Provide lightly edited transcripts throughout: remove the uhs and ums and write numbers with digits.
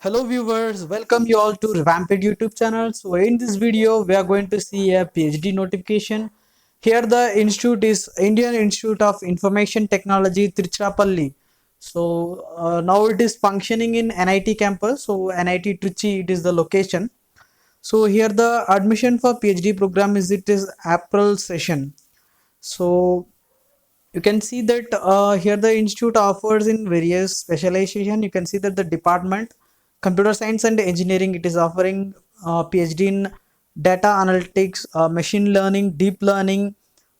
Hello viewers, welcome you all to Revamp ED YouTube channel. So in this video, we are going to see a PhD notification. Here the institute is Indian Institute of Information Technology, Trichy. So now it is functioning in NIT campus. So NIT Trichy, it is the location. So here the admission for PhD program is April session. So you can see that here the institute offers in various specialization. You can see that the department computer science and engineering, it is offering PhD in data analytics, machine learning, deep learning,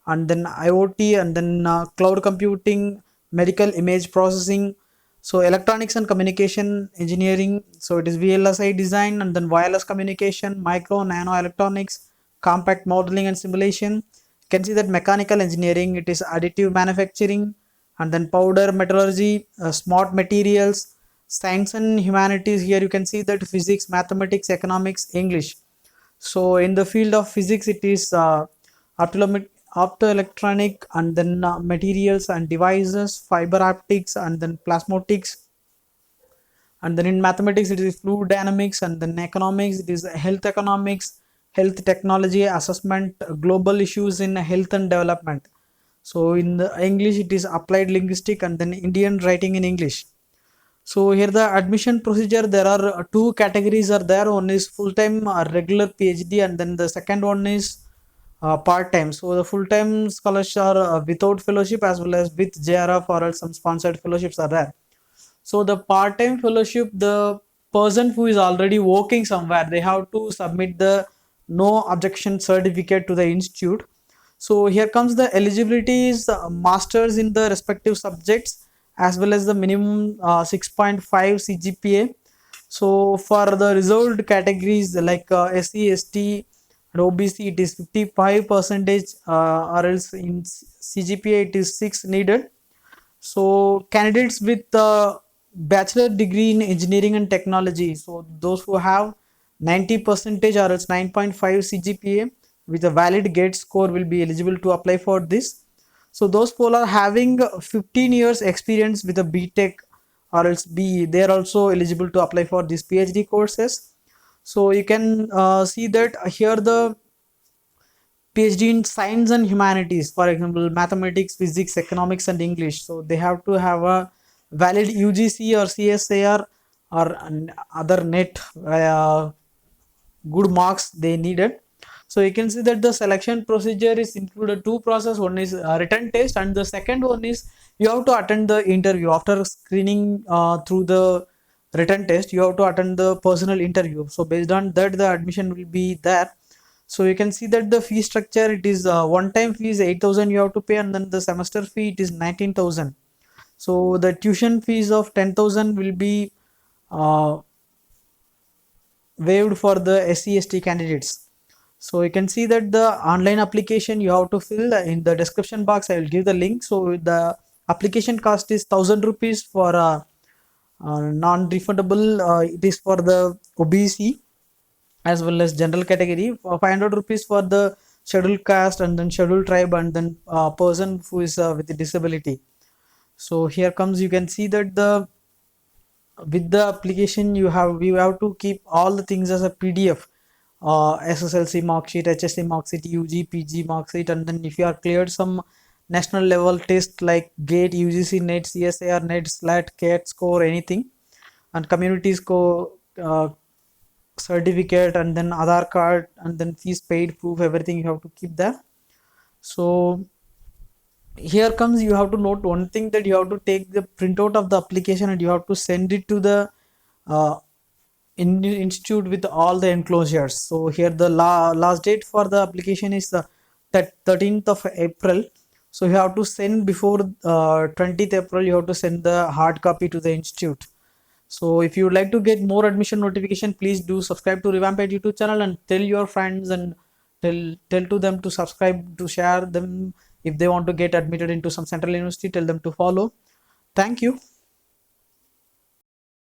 and then IoT, and then cloud computing, medical image processing, so electronics and communication engineering, so it is VLSI design, and then wireless communication, micro nano electronics, compact modeling and simulation. You can see that mechanical engineering, it is additive manufacturing, and then powder metallurgy, smart materials, science and humanities. Here you can see that physics, mathematics, economics, English. So in the field of physics, it is optoelectronic, and then materials and devices, fiber optics, and then plasmotics. And then in mathematics, it is fluid dynamics, and then economics, it is health economics, health technology assessment, global issues in health and development. So in the English, it is applied linguistic, and then Indian writing in English. So here the admission procedure, there are two categories are there. One is full-time regular PhD, and then the second one is part-time. So the full-time scholars are without fellowship as well as with JRF or else some sponsored fellowships are there. So the part-time fellowship, the person who is already working somewhere, they have to submit the no objection certificate to the institute. So here comes the eligibility is masters in the respective subjects as well as the minimum 6.5 CGPA. So for the reserved categories like SC, ST, and OBC, it is 55 percentage, or else in CGPA it is 6 needed. So candidates with bachelor degree in engineering and technology, so those who have 90 percentage or else 9.5 CGPA with a valid gate score will be eligible to apply for this. So those people are having 15 years experience with a BTech or else BE, they are also eligible to apply for these PhD courses. So you can see that here the PhD in science and humanities, for example, mathematics, physics, economics, and English. So they have to have a valid UGC or CSAR or other net good marks they needed. So you can see that the selection procedure is included two process. One is written test, and the second one is you have to attend the interview after screening through the written test. You have to attend the personal interview. So based on that, the admission will be there. So you can see that the fee structure, it is one time fees 8,000 you have to pay, and then the semester fee it is 19,000. So the tuition fees of 10,000 will be uh, waived for the SC/ST candidates. So you can see that the online application you have to fill in the description box. I will give the link. So the application cost is 1,000 rupees for non-refundable. It is for the OBC as well as general category. For 500 rupees for the scheduled caste, and then scheduled tribe, and then person who is with a disability. So here comes, you can see that the with the application you have to keep all the things as a PDF, SSLC mark sheet, HSC mark sheet, UG PG mark sheet, and then if you are cleared some national level test like GATE, UGC NET, CSIR NET, SLAT, CAT score, anything, and community score certificate, and then Aadhaar card, and then fees paid proof, everything you have to keep there. So here comes, you have to note one thing, that you have to take the printout of the application and you have to send it to the uh, institute with all the enclosures. So here the last date for the application is the 13th of April. So you have to send before 20th April, you have to send the hard copy to the institute. So if you would like to get more admission notification, please do subscribe to Revamp ED YouTube channel and tell your friends, and tell to them to subscribe, to share them. If they want to get admitted into some central university, tell them to follow. Thank you.